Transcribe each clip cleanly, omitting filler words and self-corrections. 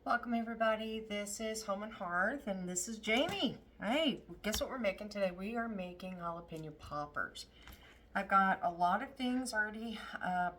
Welcome everybody, this is Home and Hearth and this is Jamie. Hey, guess what we're making today? We are making jalapeno poppers. I've got a lot of things already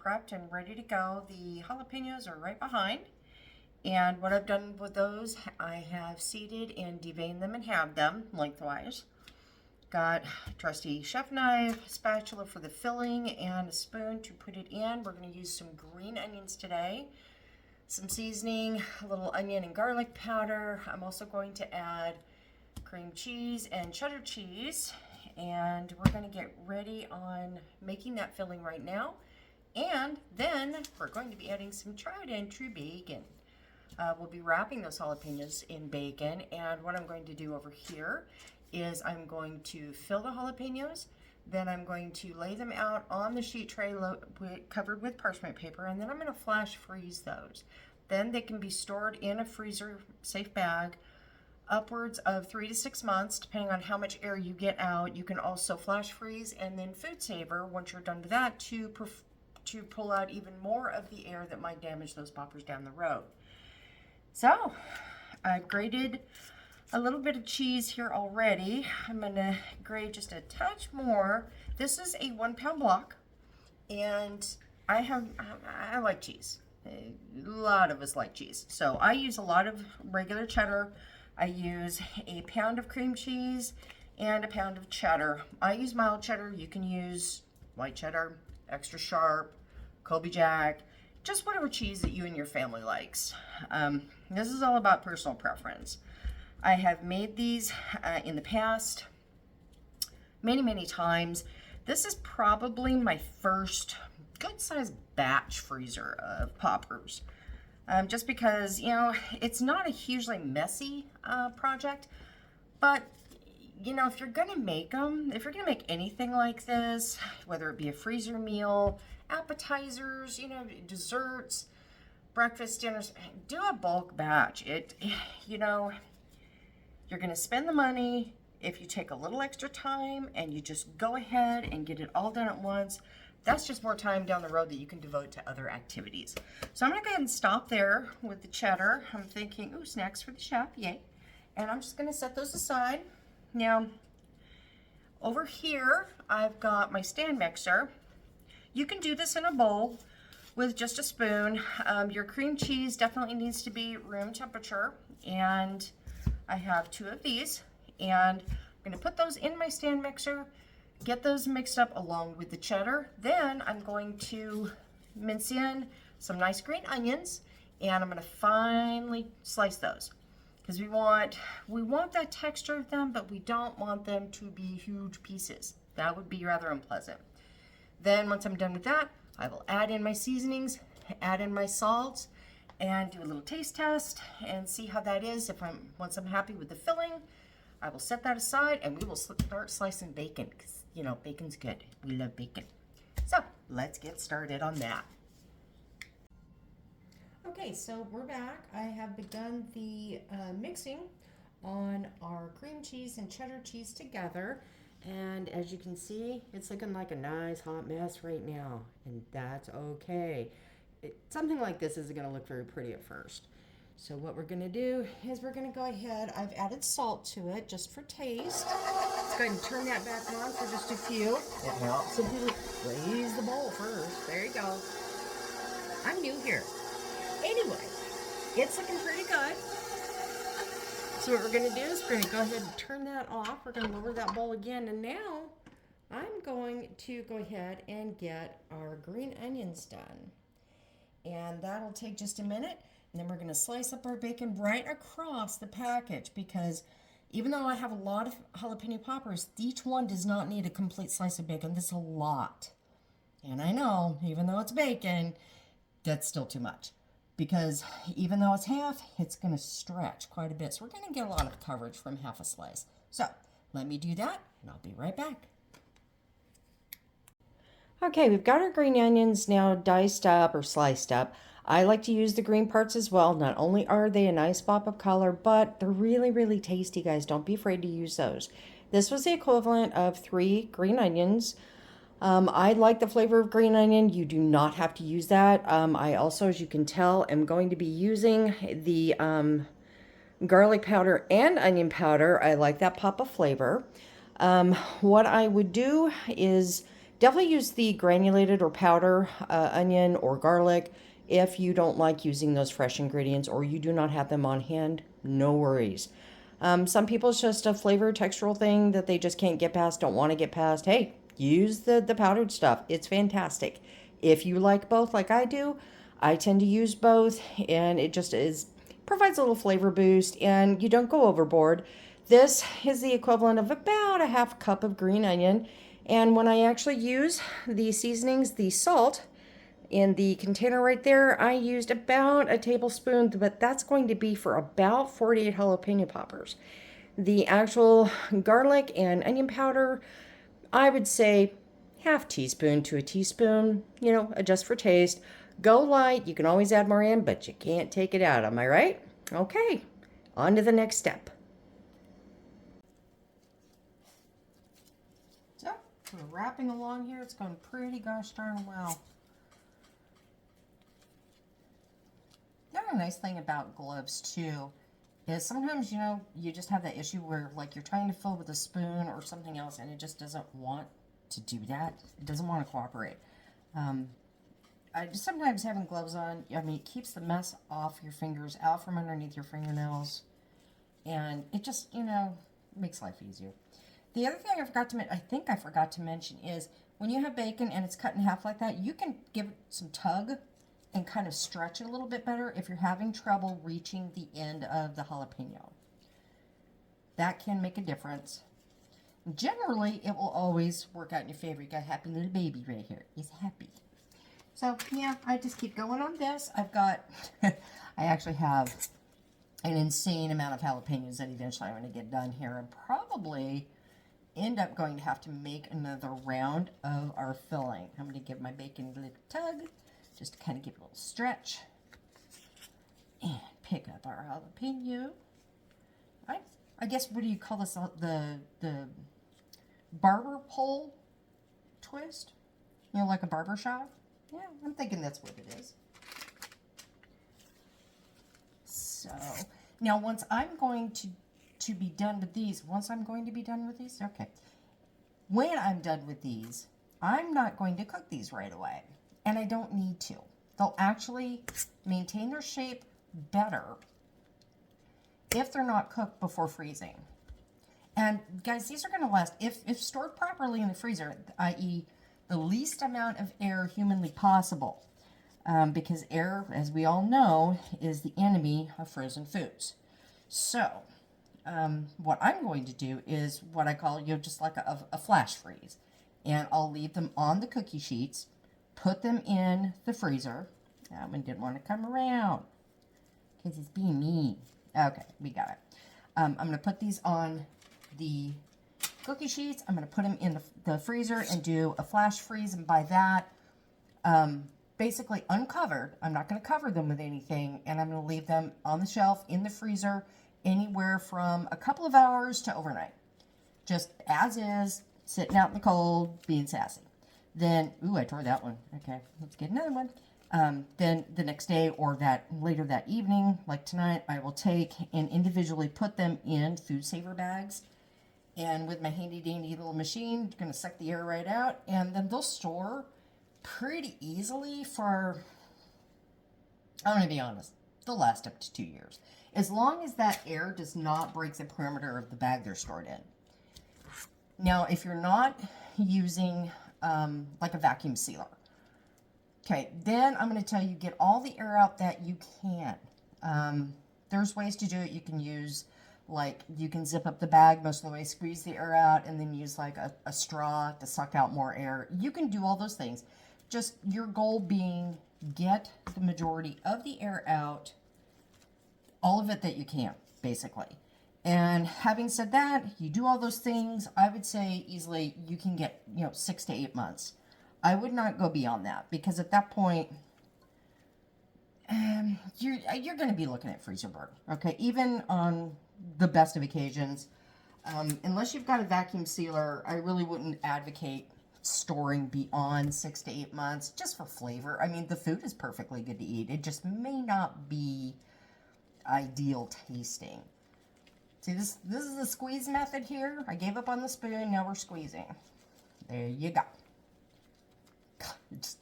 prepped and ready to go. The jalapenos are right behind. And what I've done with those, I have seeded and deveined them and halved them lengthwise. Got a trusty chef knife, spatula for the filling, and a spoon to put it in. We're going to use some green onions today. Some seasoning, a little onion and garlic powder. I'm also going to add cream cheese and cheddar cheese, and we're going to get ready on making that filling right now. And then we're going to be adding some tried and true bacon. We'll be wrapping those jalapenos in bacon, and what I'm going to do over here is I'm going to fill the jalapenos. Then I'm going to lay them out on the sheet tray covered with parchment paper, and then I'm going to flash freeze those. Then they can be stored in a freezer safe bag upwards of 3 to 6 months, depending on how much air you get out. You can also flash freeze and then food saver once you're done with that to pull out even more of the air that might damage those poppers down the road. So I've grated a little bit of cheese here already. I'm going to grate just a touch more. This is a 1 pound block, and I like cheese. A lot of us like cheese. So I use a lot of regular cheddar. I use a pound of cream cheese and a pound of cheddar. I use mild cheddar. You can use white cheddar, extra sharp, Colby Jack, just whatever cheese that you and your family likes. This is all about personal preference. I have made these in the past many times. This is probably my first good sized batch freezer of poppers. Just because, you know, it's not a hugely messy project, but you know, if you're gonna make them, if you're gonna make anything like this, whether it be a freezer meal, appetizers, you know, desserts, breakfast, dinners, do a bulk batch. You know, you're going to spend the money if you take a little extra time and you just go ahead and get it all done at once. That's just more time down the road that you can devote to other activities. So I'm going to go ahead and stop there with the cheddar. I'm thinking, ooh, snacks for the chef, yay. And I'm just going to set those aside. Now, over here, I've got my stand mixer. You can do this in a bowl with just a spoon. Your cream cheese definitely needs to be room temperature, and I have 2 of these, and I'm going to put those in my stand mixer, get those mixed up along with the cheddar. Then I'm going to mince in some nice green onions, and I'm going to finely slice those because we want that texture of them, but we don't want them to be huge pieces. That would be rather unpleasant. Then once I'm done with that, I will add in my seasonings, add in my salts, and do a little taste test and see how that is. Once I'm happy with the filling, I will set that aside and we will start slicing bacon because, you know, bacon's good. We love bacon. So let's get started on that. Okay, so we're back. I have begun the mixing on our cream cheese and cheddar cheese together. And as you can see, it's looking like a nice hot mess right now, and that's okay. Something like this isn't going to look very pretty at first. So what we're going to do is we're going to go ahead. I've added salt to it just for taste. Let's go ahead and turn that back on for just a few. It helps if you raise the bowl first. There you go. I'm new here. Anyway, it's looking pretty good. So what we're going to do is we're going to go ahead and turn that off. We're going to lower that bowl again. And now I'm going to go ahead and get our green onions done. And that'll take just a minute. And then we're going to slice up our bacon right across the package, because even though I have a lot of jalapeno poppers, each one does not need a complete slice of bacon. That's a lot. And I know, even though it's bacon, that's still too much. Because even though it's half, it's going to stretch quite a bit. So we're going to get a lot of coverage from half a slice. So let me do that, and I'll be right back. Okay, we've got our green onions now diced up or sliced up. I like to use the green parts as well. Not only are they a nice pop of color, but they're really tasty, guys. Don't be afraid to use those. This was the equivalent of 3 green onions. I like the flavor of green onion. You do not have to use that. I also, as you can tell, am going to be using the garlic powder and onion powder. I like that pop of flavor. What I would do is definitely use the granulated or powder onion or garlic. If you don't like using those fresh ingredients or you do not have them on hand, no worries. Some people, it's just a flavor textural thing that they just can't get past, don't want to get past. Hey, use the powdered stuff. It's fantastic. If you like both like I do, I tend to use both, and it just provides a little flavor boost, and you don't go overboard. This is the equivalent of about a half cup of green onion. And when I actually use the seasonings, the salt in the container right there, I used about a tablespoon, but that's going to be for about 48 jalapeno poppers. The actual garlic and onion powder, I would say half teaspoon to a teaspoon, adjust for taste. Go light. You can always add more in, but you can't take it out. Am I right? Okay, on to the next step. So, we're wrapping along here. It's going pretty gosh darn well. The other nice thing about gloves, too, is sometimes, you just have that issue where, like, you're trying to fill with a spoon or something else, and it just doesn't want to do that. It doesn't want to cooperate. Sometimes having gloves on, it keeps the mess off your fingers, out from underneath your fingernails, and it just, makes life easier. The other thing I think I forgot to mention is when you have bacon and it's cut in half like that, you can give it some tug and kind of stretch it a little bit better if you're having trouble reaching the end of the jalapeno. That can make a difference. Generally, it will always work out in your favor. You got a happy little baby right here. He's happy. So, yeah, I just keep going on this. I've got, I actually have an insane amount of jalapenos that eventually I'm going to get done here, and probably end up going to have to make another round of our filling. I'm going to give my bacon a little tug, just to kind of give it a little stretch, and pick up our jalapeno. I guess, what do you call this, the barber pole twist? Like a barber shop? Yeah, I'm thinking that's what it is. So, now once I'm going to be done with these, okay. When I'm done with these, I'm not going to cook these right away. And I don't need to. They'll actually maintain their shape better if they're not cooked before freezing. And guys, these are going to last, if stored properly in the freezer, i.e. the least amount of air humanly possible. Because air, as we all know, is the enemy of frozen foods. So, what I'm going to do is what I call, just like a flash freeze. And I'll leave them on the cookie sheets, put them in the freezer. That one didn't want to come around because it's being mean. Okay, we got it. I'm going to put these on the cookie sheets. I'm going to put them in the freezer and do a flash freeze. And by that, basically uncovered. I'm not going to cover them with anything. And I'm going to leave them on the shelf in the freezer anywhere from a couple of hours to overnight. Just as is, sitting out in the cold, being sassy. Then, ooh, I tore that one. Okay, let's get another one. Then the next day or later that evening, like tonight, I will take and individually put them in food saver bags. And with my handy dandy little machine, going to suck the air right out. And then they'll store pretty easily for, I'm going to be honest, they'll last up to 2 years. As long as that air does not break the perimeter of the bag they're stored in. Now, if you're not using like a vacuum sealer, okay, then I'm going to tell you, get all the air out that you can. There's ways to do it. You can use, you can zip up the bag most of the way, squeeze the air out, and then use like a straw to suck out more air. You can do all those things. Just your goal being, get the majority of the air out, all of it that you can, basically. And having said that, you do all those things, I would say easily you can get, 6 to 8 months. I would not go beyond that, because at that point, you're going to be looking at freezer burn, okay? Even on the best of occasions, unless you've got a vacuum sealer, I really wouldn't advocate storing beyond 6 to 8 months just for flavor. I mean, the food is perfectly good to eat. It just may not be ideal tasting. See, this is the squeeze method here. I gave up on the spoon. Now we're squeezing. There you go. It's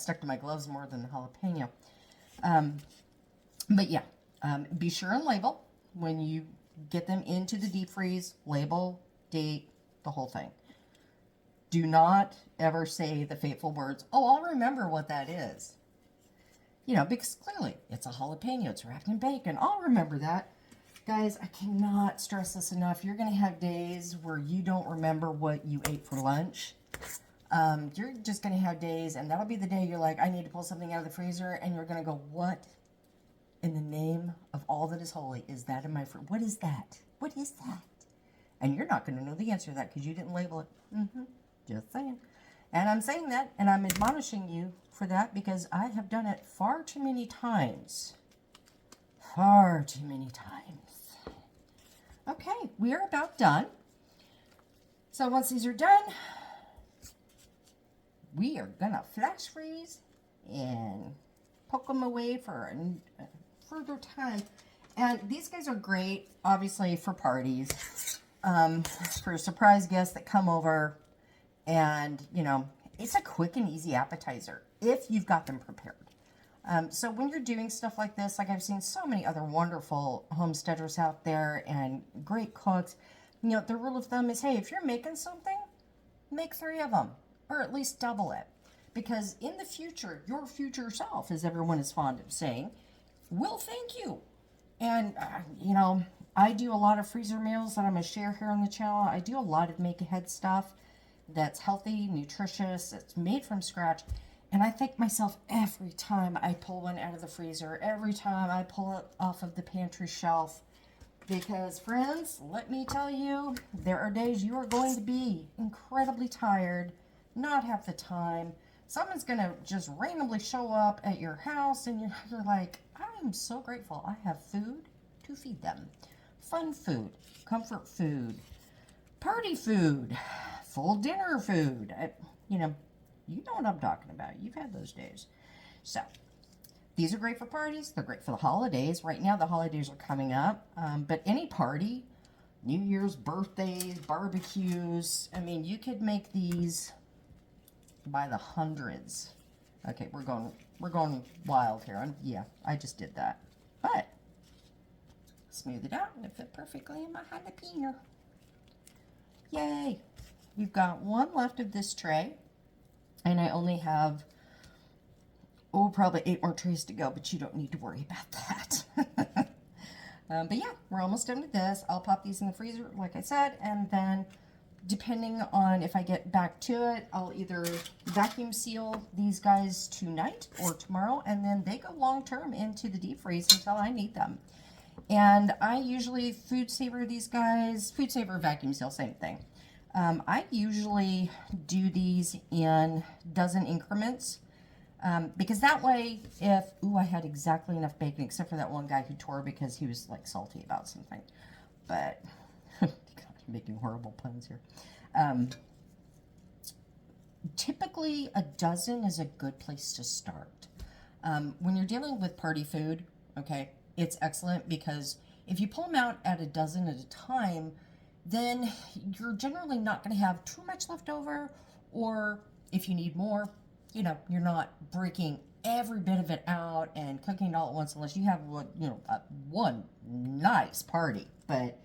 stuck to my gloves more than the jalapeno. But yeah, be sure and label when you get them into the deep freeze. Label, date, the whole thing. Do not ever say the fateful words, oh, I'll remember what that is. You know, because clearly it's a jalapeno. It's wrapped in bacon. I'll remember that. Guys, I cannot stress this enough. You're going to have days where you don't remember what you ate for lunch. You're just going to have days, and that'll be the day you're like, I need to pull something out of the freezer, and you're going to go, what in the name of all that is holy is that in my freezer? What is that? What is that? And you're not going to know the answer to that because you didn't label it. Just saying. And I'm saying that, and I'm admonishing you for that because I have done it far too many times. Far too many times. Okay, we are about done. So once these are done, we are going to flash freeze and poke them away for a further time. And these guys are great, obviously, for parties, for surprise guests that come over. And, you know, it's a quick and easy appetizer if you've got them prepared. So when you're doing stuff like this, like I've seen so many other wonderful homesteaders out there and great cooks, you know, the rule of thumb is, hey, if you're making something, make 3 of them, or at least double it. Because in the future, your future self, as everyone is fond of saying, will thank you. And, you know, I do a lot of freezer meals that I'm going to share here on the channel. I do a lot of make-ahead stuff that's healthy, nutritious, it's made from scratch. And I thank myself every time I pull one out of the freezer, every time I pull it off of the pantry shelf. Because, friends, let me tell you, there are days you are going to be incredibly tired, not have the time. Someone's going to just randomly show up at your house, and you're like, I'm so grateful I have food to feed them. Fun food, comfort food, party food, full dinner food. You know what I'm talking about. You've had those days. So, these are great for parties. They're great for the holidays. Right now, the holidays are coming up. But any party, New Year's, birthdays, barbecues, I mean, you could make these by the hundreds. Okay, we're going wild here. Yeah, I just did that. But, smooth it out and it fit perfectly in my jalapeno. Yay! We've got one left of this tray. And I only have, probably 8 more trays to go, but you don't need to worry about that. But yeah, we're almost done with this. I'll pop these in the freezer, like I said, and then depending on if I get back to it, I'll either vacuum seal these guys tonight or tomorrow, and then they go long-term into the deep freeze until I need them. And I usually food saver these guys, food saver, vacuum seal, same thing. I usually do these in dozen increments because that way if, I had exactly enough bacon except for that one guy who tore because he was like salty about something. But, God, I'm making horrible puns here. Typically a dozen is a good place to start. When you're dealing with party food, okay, it's excellent because if you pull them out at a dozen at a time, then you're generally not going to have too much left over, or if you need more, you know, you're not breaking every bit of it out and cooking it all at once unless you have one nice party. But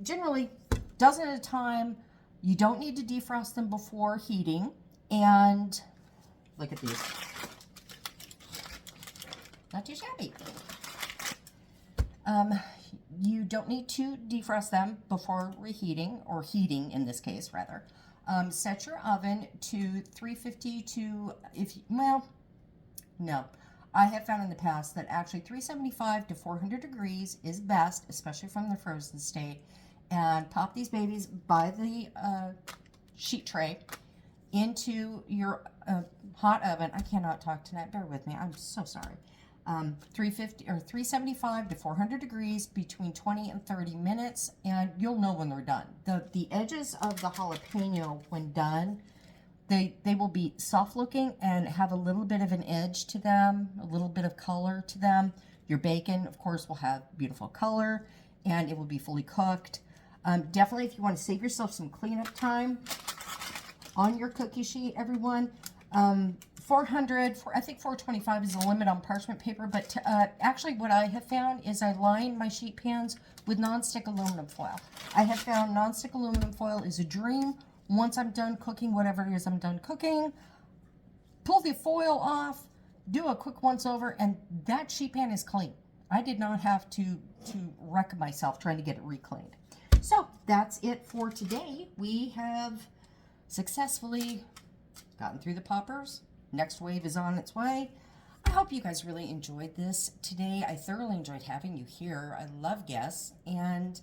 generally, dozen at a time. You don't need to defrost them before heating. And look at these. Not too shabby. You don't need to defrost them before reheating, or heating in this case, rather. Set your oven to 350 to, no. I have found in the past that actually 375 to 400 degrees is best, especially from the frozen state. And pop these babies by the sheet tray into your hot oven. I cannot talk tonight, bear with me, I'm so sorry. 350 or 375 to 400 degrees between 20 and 30 minutes, and you'll know when they're done. The edges of the jalapeno, when done, They will be soft looking and have a little bit of an edge to them, a little bit of color to them. Your bacon, of course, will have beautiful color and it will be fully cooked. Definitely, if you want to save yourself some cleanup time on your cookie sheet, everyone, 400, I think 425 is the limit on parchment paper, but actually what I have found is I line my sheet pans with nonstick aluminum foil. I have found nonstick aluminum foil is a dream. Once I'm done cooking, whatever it is I'm done cooking, pull the foil off, do a quick once over, and that sheet pan is clean. I did not have to wreck myself trying to get it recleaned. So that's it for today. We have successfully gotten through the poppers. Next wave is on its way. I hope you guys really enjoyed this today. I thoroughly enjoyed having you here. I love guests. And,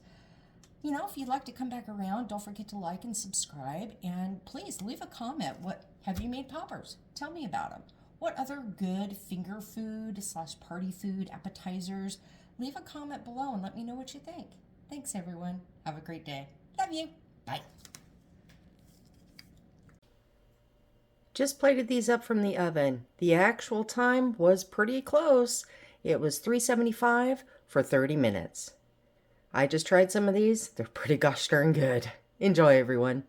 you know, if you'd like to come back around, don't forget to like and subscribe. And please leave a comment. What have you made poppers? Tell me about them. What other good finger food / party food appetizers? Leave a comment below and let me know what you think. Thanks, everyone. Have a great day. Love you. Bye. Just plated these up from the oven. The actual time was pretty close. It was 375 for 30 minutes. I just tried some of these. They're pretty gosh darn good. Enjoy, everyone.